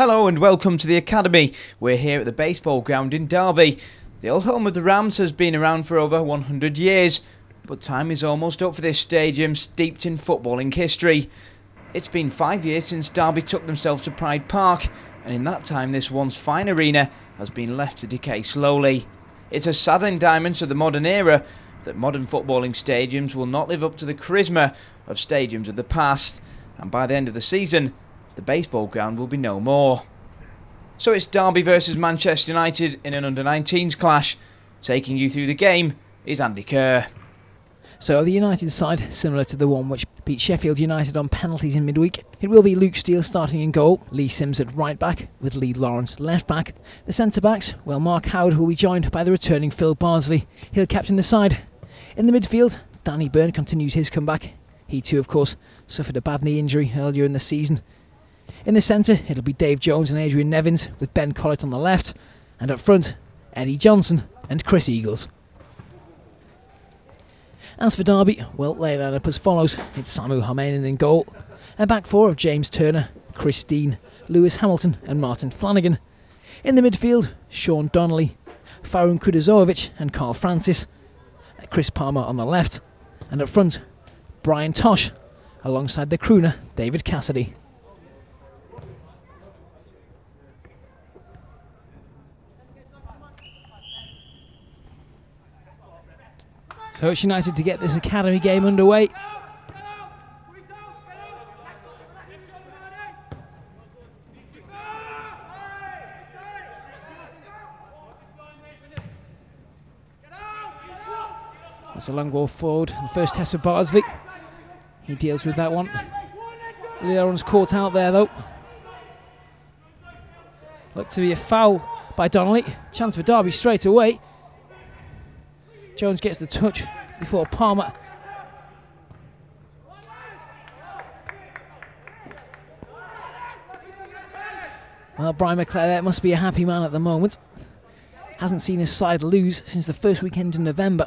Hello and welcome to the Academy. We're here at the baseball ground in Derby. The old home of the Rams has been around for over 100 years, but time is almost up for this stadium steeped in footballing history. It's been 5 years since Derby took themselves to Pride Park, and in that time this once fine arena has been left to decay slowly. It's a sad indictment of the modern era that modern footballing stadiums will not live up to the charisma of stadiums of the past, and by the end of the season, the baseball ground will be no more. So it's Derby versus Manchester United in an under-19s clash. Taking you through the game is Andy Kerr. So the United side, similar to the one which beat Sheffield United on penalties in midweek. It will be Luke Steele starting in goal, Lee Sims at right back, with Lee Lawrence left back. The centre backs, well, Mark Howard will be joined by the returning Phil Bardsley. He'll captain the side. In the midfield, Danny Byrne continues his comeback. He too, of course, suffered a bad knee injury earlier in the season. In the centre, it'll be Dave Jones and Adrian Nevins, with Ben Collett on the left, and up front, Eddie Johnson and Chris Eagles. As for Derby, well, they line up as follows. It's Samu Harmanen in goal, a back four of James Turner, Chris Dean, Lewis Hamilton and Martin Flanagan. In the midfield, Sean Donnelly, Farun Kudazovic and Carl Francis, Chris Palmer on the left, and up front, Brian Tosh, alongside the crooner David Cassidy. So it's United to get this Academy game underway. That's a long ball forward. The first test for Bardsley. He deals with that one. Leon's caught out there though. Looked to be a foul by Donnelly. Chance for Derby straight away. Jones gets the touch before Palmer. Well, Brian McClare there must be a happy man at the moment. Hasn't seen his side lose since the first weekend in November.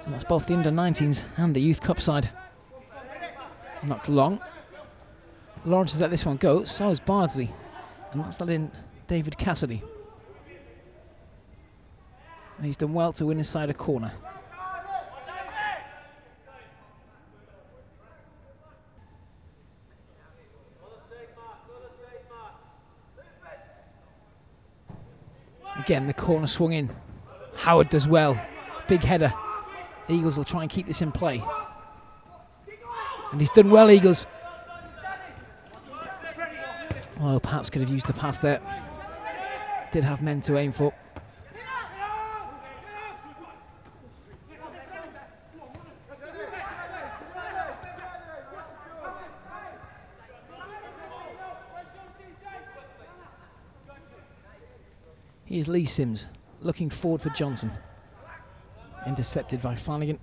And that's both the under-19s and the Youth Cup side. Not long. Lawrence has let this one go, so has Bardsley. And that's let in David Cassidy. And he's done well to win inside a corner. Again, the corner swung in. Howard does well. Big header. Eagles will try and keep this in play. And he's done well, Eagles. Well, perhaps could have used the pass there. Did have men to aim for. Here's Lee Sims, looking forward for Johnson. Intercepted by Flanagan.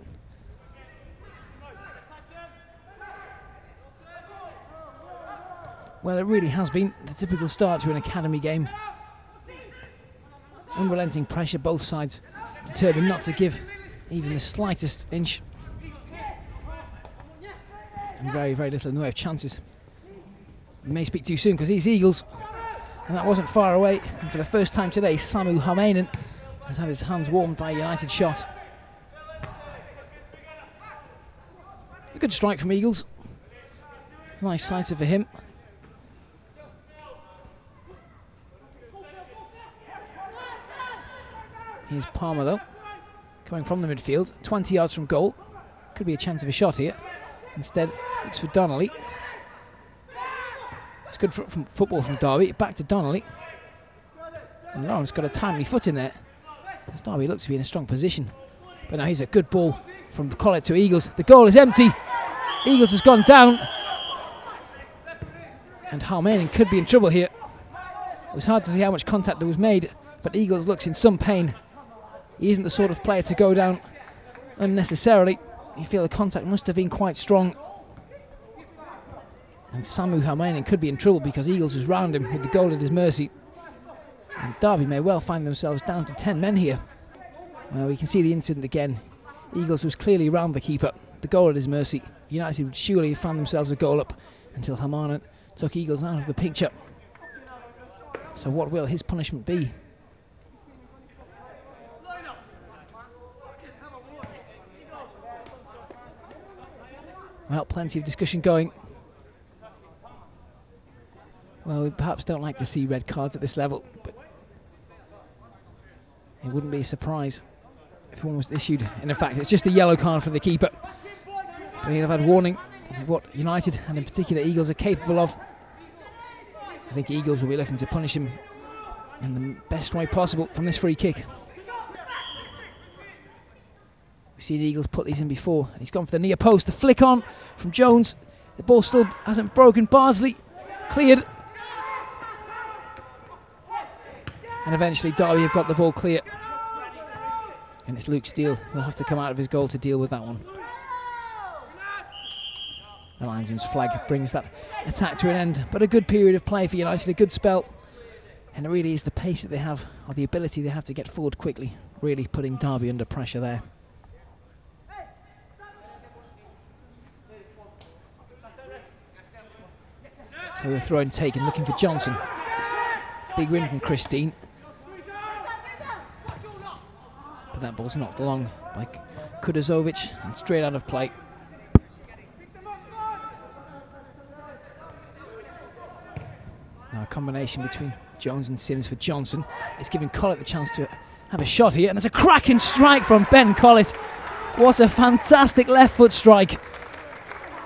Well, it really has been the typical start to an Academy game. Unrelenting pressure, both sides determined not to give even the slightest inch. And very, very little in the way of chances. We may speak too soon because these Eagles, and that wasn't far away. And for the first time today, Samu Harmanen has had his hands warmed by a United shot. A good strike from Eagles. Nice sighter for him. Here's Palmer though, coming from the midfield, 20 yards from goal. Could be a chance of a shot here. Instead, it's for Donnelly. It's good football from Derby. Back to Donnelly. And Lawrence got a timely foot in there, as Derby looks to be in a strong position. But now here's a good ball from Collett to Eagles. The goal is empty. Eagles has gone down. And Harmanen could be in trouble here. It was hard to see how much contact there was made, but Eagles looks in some pain. He isn't the sort of player to go down unnecessarily. You feel the contact must have been quite strong. And Samu Harmanen could be in trouble because Eagles was round him with the goal at his mercy. And Derby may well find themselves down to 10 men here. Well, we can see the incident again. Eagles was clearly round the keeper, the goal at his mercy. United would surely have found themselves a goal up until Harmanen took Eagles out of the picture. So what will his punishment be? Well, plenty of discussion going. Well, we perhaps don't like to see red cards at this level, but it wouldn't be a surprise if one was issued. And in fact, it's just a yellow card for the keeper. But he'll have had warning of what United, and in particular Eagles, are capable of. I think Eagles will be looking to punish him in the best way possible from this free kick. We've seen Eagles put these in before, and he's gone for the near post. The flick on from Jones. The ball still hasn't broken. Bardsley cleared. And eventually Derby have got the ball clear. And it's Luke Steele who'll have to come out of his goal to deal with that one. The linesman's flag brings that attack to an end. But a good period of play for United, a good spell. And it really is the pace that they have, or the ability they have to get forward quickly, really putting Derby under pressure there. So the throw and taken, looking for Johnson. Big win from Christine. But that ball's knocked along by Kudazovic and straight out of play. Now a combination between Jones and Sims for Johnson. It's giving Collett the chance to have a shot here, and it's a cracking strike from Ben Collett. What a fantastic left foot strike.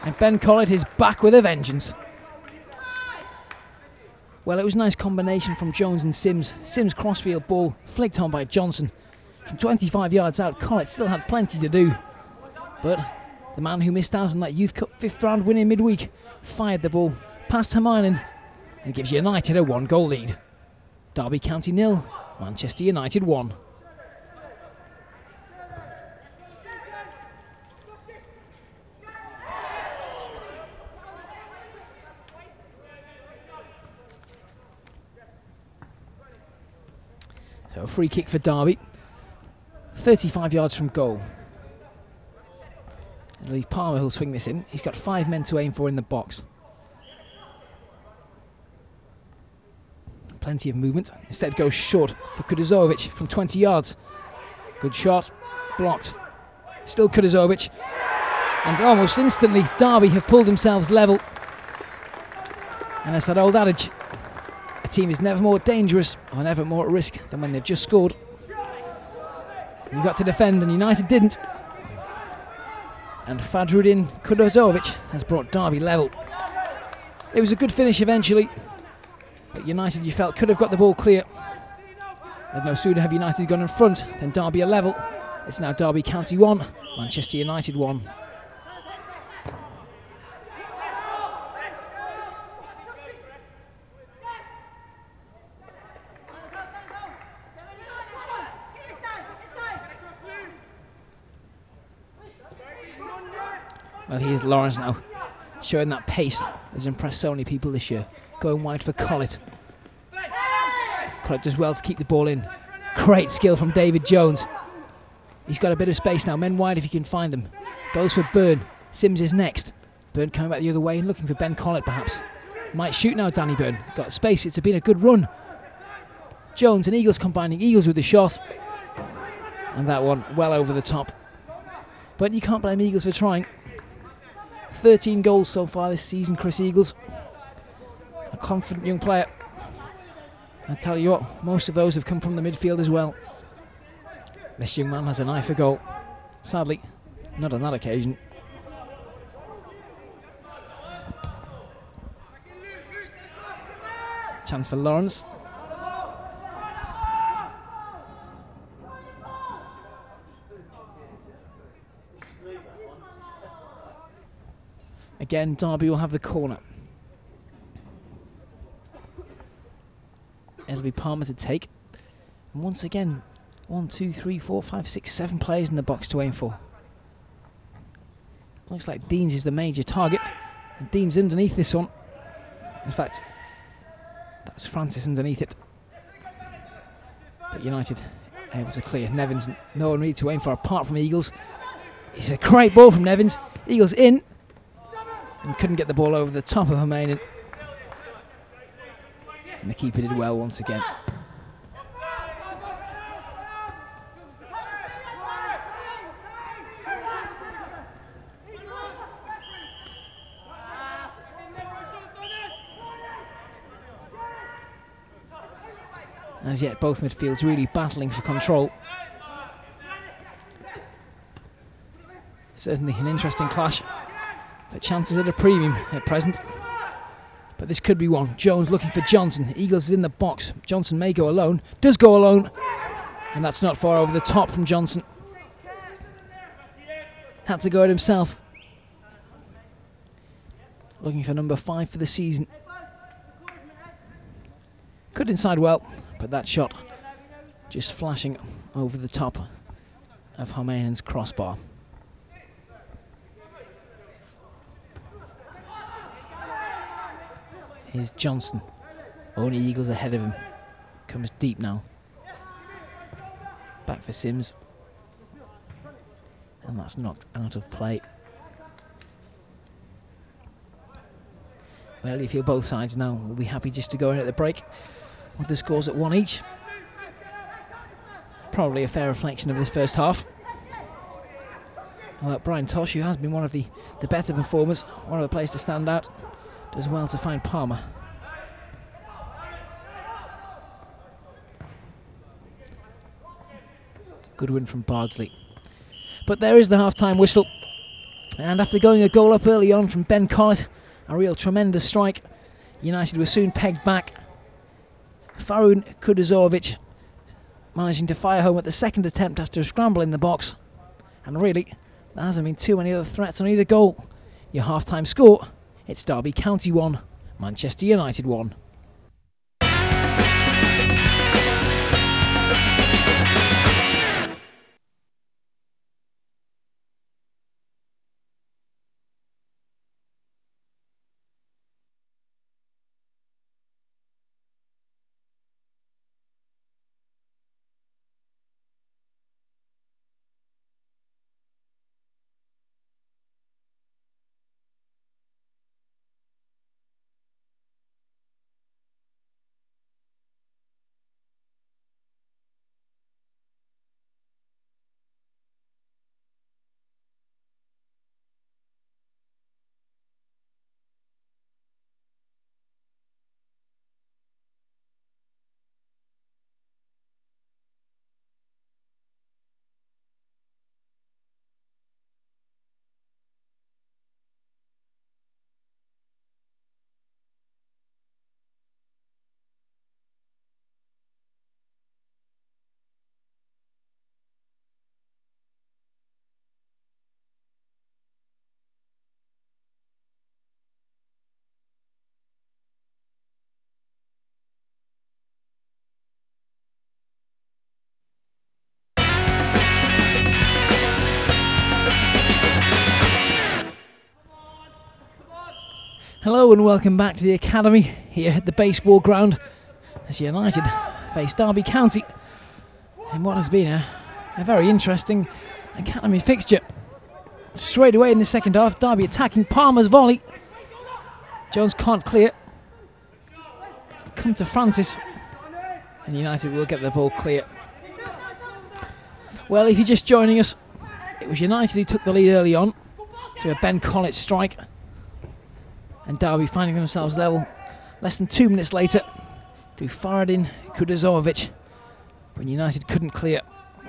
And Ben Collett is back with a vengeance. Well, it was a nice combination from Jones and Sims. Sims' crossfield ball flicked on by Johnson. From 25 yards out, Collett still had plenty to do. But the man who missed out on that Youth Cup 5th round win in midweek fired the ball past Hermione and gives United a 1-goal lead. Derby County 0, Manchester United 1. So a free kick for Derby, 35 yards from goal. I believe Palmer will swing this in. He's got 5 men to aim for in the box. Plenty of movement. Instead goes short for Kudazovic from 20 yards. Good shot, blocked. Still Kudazovic. And almost instantly Derby have pulled themselves level. And that's that old adage. A team is never more dangerous or never more at risk than when they've just scored. You've got to defend, and United didn't. And Fadruddin Kudazovic has brought Derby level. It was a good finish eventually, but United, you felt, could have got the ball clear. And no sooner have United gone in front than Derby are level. It's now Derby County 1, Manchester United 1. Well, here's Lawrence now, showing that pace that has impressed so many people this year. Going wide for Collett. Collett does well to keep the ball in. Great skill from David Jones. He's got a bit of space now, men wide if he can find them. Goes for Byrne. Sims is next. Byrne coming back the other way and looking for Ben Collett perhaps. Might shoot now, Danny Byrne. Got space, it's been a good run. Jones and Eagles combining, Eagles with the shot. And that one well over the top. But you can't blame Eagles for trying. 13 goals so far this season, Chris Eagles. A confident young player. I tell you what, most of those have come from the midfield as well. This young man has an eye for goal. Sadly, not on that occasion. Chance for Lawrence. Again, Derby will have the corner. It'll be Palmer to take. And once again, 1, 2, 3, 4, 5, 6, 7 players in the box to aim for. Looks like Deans is the major target. And Deans underneath this one. In fact, that's Francis underneath it. But United able to clear. Nevins, no one really to aim for apart from Eagles. It's a great ball from Nevins. Eagles in. And couldn't get the ball over the top of Hermanen. And the keeper did well once again. As yet, both midfields really battling for control. Certainly an interesting clash, but chances at a premium at present. But this could be one. Jones looking for Johnson. Eagles is in the box. Johnson may go alone. Does go alone. And that's not far over the top from Johnson. Had to go at himself. Looking for number 5 for the season. Could inside well, but that shot just flashing over the top of Homainen's crossbar. Here's Johnson. Only Eagles ahead of him. Comes deep now. Back for Sims. And that's knocked out of play. Well, you feel both sides now will be happy just to go in at the break with the scores at 1 each. Probably a fair reflection of this first half. Well, Brian Tosh, who has been one of the better performers, one of the players to stand out, does well to find Palmer. Good win from Bardsley. But there is the half-time whistle. And after going a goal up early on from Ben Collett, a real tremendous strike, United were soon pegged back. Farun Kuduzorovic managing to fire home at the second attempt after a scramble in the box. And really, there hasn't been too many other threats on either goal. Your half-time score, it's Derby County 1, Manchester United 1. Hello and welcome back to the Academy here at the baseball ground as United face Derby County in what has been a very interesting Academy fixture. Straight away in the second half, Derby attacking Palmer's volley. Jones can't clear. Come to Francis and United will get the ball clear. Well, if you're just joining us, it was United who took the lead early on through a Ben Collett strike. And Derby finding themselves level less than 2 minutes later through Faradin Kuduzorovic when United couldn't clear.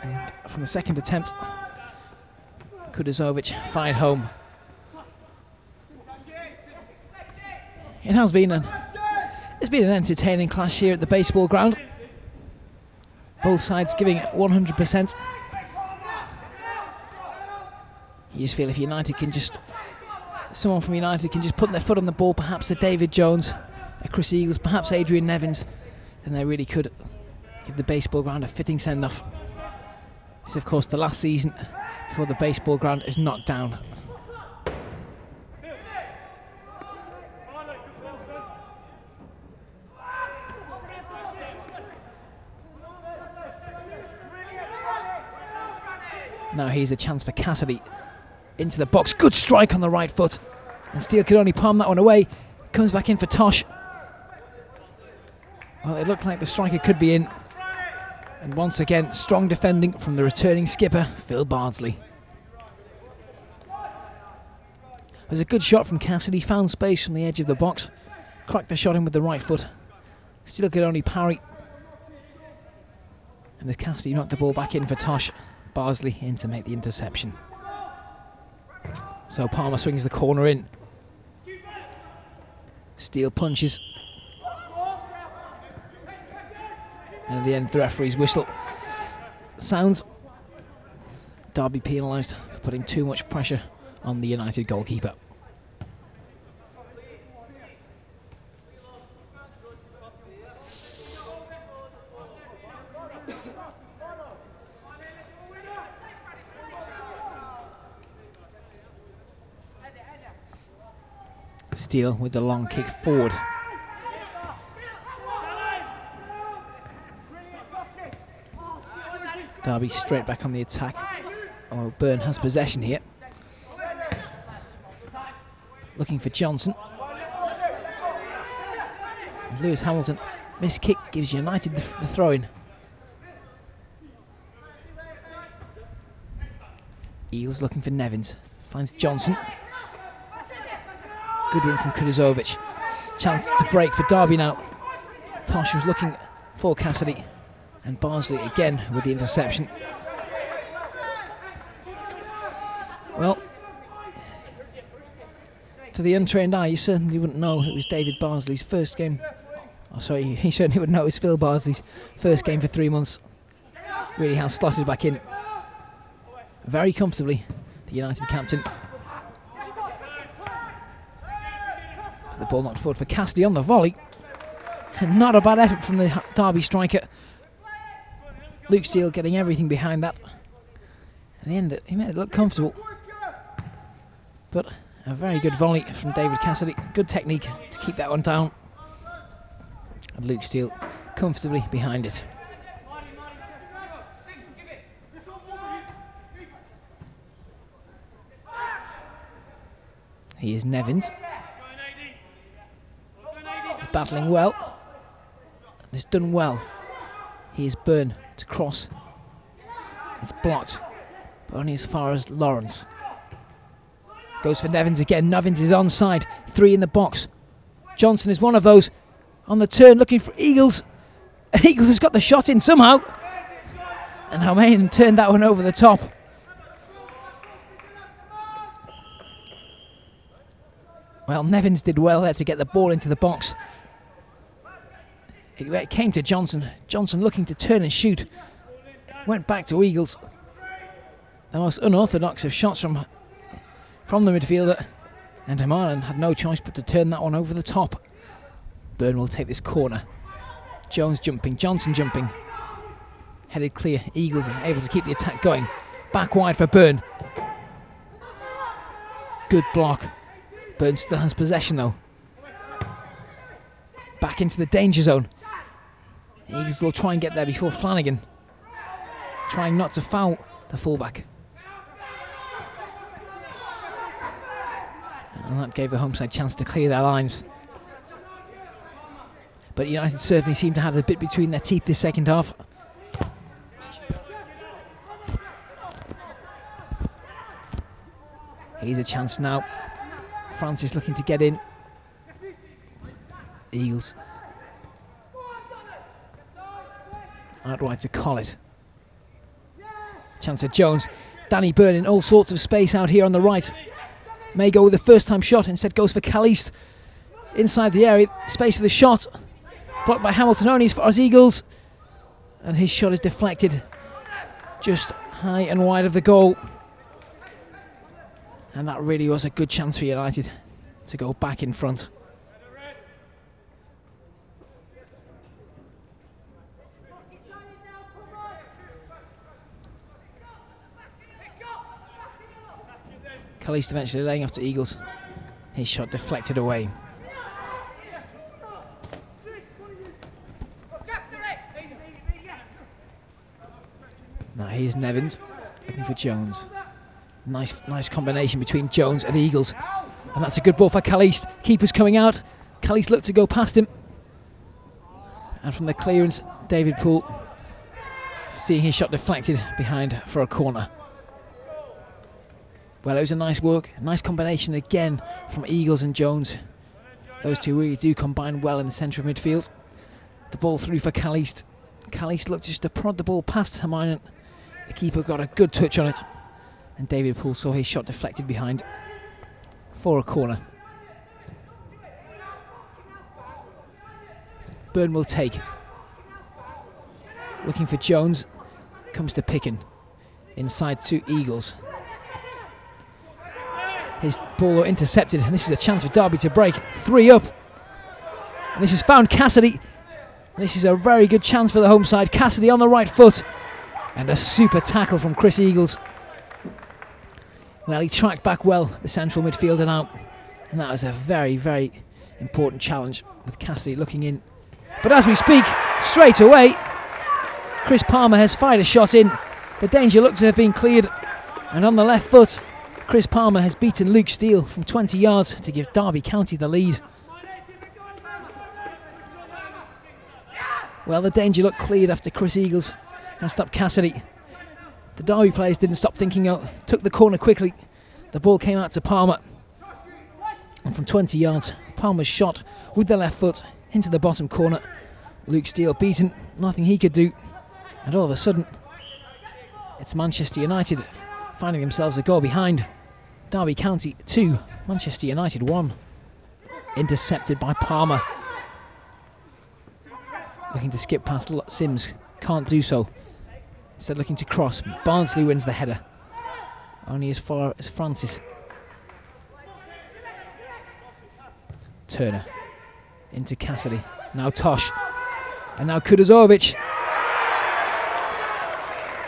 And from the second attempt, Kuduzorovic fired home. It's been an entertaining clash here at the baseball ground. Both sides giving 100%. You just feel if United can just... someone from United can just put their foot on the ball, perhaps a David Jones, a Chris Eagles, perhaps Adrian Nevins, then they really could give the baseball ground a fitting send-off. This is, of course, the last season before the baseball ground is knocked down. Now here's a chance for Cassidy. Into the box, good strike on the right foot. And Steele could only palm that one away. Comes back in for Tosh. Well, it looked like the striker could be in. And once again, strong defending from the returning skipper, Phil Bardsley. It was a good shot from Cassidy, found space from the edge of the box, cracked the shot in with the right foot. Still could only parry. And as Cassidy knocked the ball back in for Tosh, Bardsley in to make the interception. So Palmer swings the corner in. Steele punches. And at the end, the referee's whistle sounds. Derby penalised for putting too much pressure on the United goalkeeper. Steele with the long kick forward. Derby straight back on the attack. Oh, Byrne has possession here. Looking for Johnson. Lewis Hamilton, missed kick gives United the throw-in. Eels looking for Nevins. Finds Johnson. Good run from Kudazovic. Chance to break for Derby now. Tosh was looking for Cassidy. And Bardsley again with the interception. Well, to the untrained eye, you certainly wouldn't know it was David Bardsley's first game. Oh, sorry, he certainly would know it was Phil Bardsley's first game for 3 months. Really has slotted back in very comfortably, the United captain. The ball knocked forward for Cassidy on the volley. And not a bad effort from the Derby striker. Luke Steele getting everything behind that. In the end, he made it look comfortable. But a very good volley from David Cassidy. Good technique to keep that one down. And Luke Steele comfortably behind it. He is Nevins. He's battling well. And he's done well. He is Byrne to cross. It's blocked, but only as far as Lawrence. Goes for Nevins again. Nevins is onside. 3 in the box. Johnson is one of those. On the turn, looking for Eagles. Eagles has got the shot in somehow. And Homain turned that one over the top. Well, Nevins did well there to get the ball into the box. It came to Johnson. Johnson looking to turn and shoot. Went back to Eagles. The most unorthodox of shots from the midfielder. And Hamaran had no choice but to turn that one over the top. Byrne will take this corner. Jones jumping, Johnson jumping. Headed clear. Eagles are able to keep the attack going. Back wide for Byrne. Good block. Byrne still has possession though. Back into the danger zone. Eagles will try and get there before Flanagan. Trying not to foul the fullback. And that gave the home side a chance to clear their lines. But United certainly seem to have the bit between their teeth this second half. Here's a chance now. Francis looking to get in. Eagles. Out wide to Collett. Chance for Jones. Danny Byrne in all sorts of space out here on the right. May go with the first time shot, instead goes for Caliste. Inside the area, space for the shot. Blocked by Hamilton only as far as Eagles. And his shot is deflected just high and wide of the goal. And that really was a good chance for United to go back in front. Caliste eventually laying off to Eagles. His shot deflected away. Now here's Nevins looking for Jones. Nice combination between Jones and Eagles. And that's a good ball for Caliste. Keeper's coming out. Caliste looked to go past him. And from the clearance, David Poole seeing his shot deflected behind for a corner. Well, it was a nice work, a nice combination again from Eagles and Jones. Those two really do combine well in the centre of midfield. The ball through for Caliste. Caliste looked just to prod the ball past Hermione. The keeper got a good touch on it, and David Poole saw his shot deflected behind for a corner. Burn will take. Looking for Jones. Comes to Picken. Inside to Eagles. His ball intercepted, and this is a chance for Derby to break. 3 up. And this has found Cassidy. This is a very good chance for the home side. Cassidy on the right foot. And a super tackle from Chris Eagles. Well, he tracked back well, the central midfielder now. And that was a very, very important challenge with Cassidy looking in. But as we speak, straight away, Chris Palmer has fired a shot in. The danger looked to have been cleared. And on the left foot, Chris Palmer has beaten Luke Steele from 20 yards to give Derby County the lead. Well, the danger looked cleared after Chris Eagles and stopped Cassidy. The Derby players didn't stop thinking out, took the corner quickly. The ball came out to Palmer. And from 20 yards, Palmer's shot with the left foot into the bottom corner. Luke Steele beaten, nothing he could do. And all of a sudden, it's Manchester United finding themselves a goal behind. Derby County 2, Manchester United 1. Intercepted by Palmer. Looking to skip past Sims, can't do so. Instead looking to cross, Barnsley wins the header. Only as far as Francis. Turner into Cassidy, now Tosh, and now Kudazovic.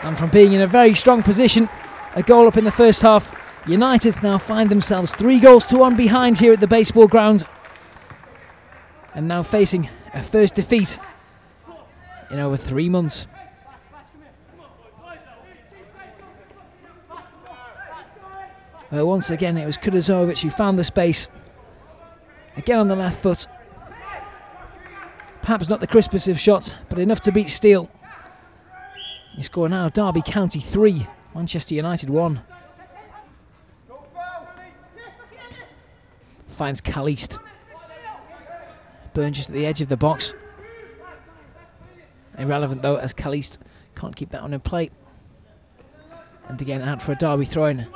And from being in a very strong position, a goal up in the first half, United now find themselves 3-1 behind here at the baseball ground. And now facing a first defeat in over 3 months. Well, once again it was Kudazovic who found the space. Again on the left foot. Perhaps not the crispest of shots, but enough to beat Steele. You score now, Derby County 3, Manchester United 1. Finds Caliste. Burn just at the edge of the box. Irrelevant though, as Caliste can't keep that on in play. And again out for a Derby throw-in.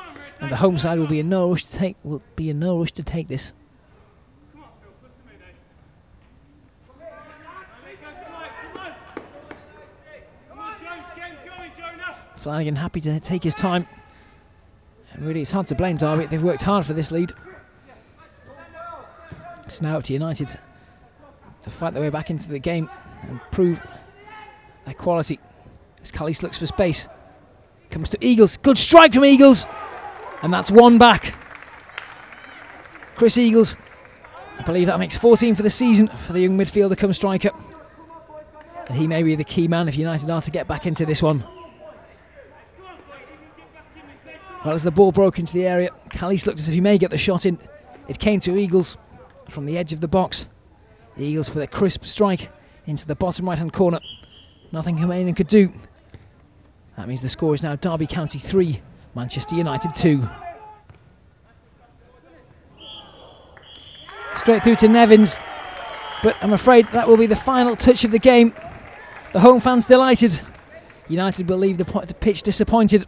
And the home side will be in no rush to take this. Flanagan happy to take his time. And really it's hard to blame Derby, they've worked hard for this lead. It's now up to United to fight their way back into the game and prove their quality. As Caliste looks for space. Comes to Eagles, good strike from Eagles! And that's 1 back. Chris Eagles, I believe that makes 14 for the season for the young midfielder come striker. And he may be the key man if United are to get back into this one. Well, as the ball broke into the area, Caliste looked as if he may get the shot in. It came to Eagles from the edge of the box. The Eagles for the crisp strike into the bottom right-hand corner. Nothing Hermione could do. That means the score is now Derby County 3, Manchester United 2. Straight through to Nevins, but I'm afraid that will be the final touch of the game. The home fans delighted. United will leave the pitch disappointed.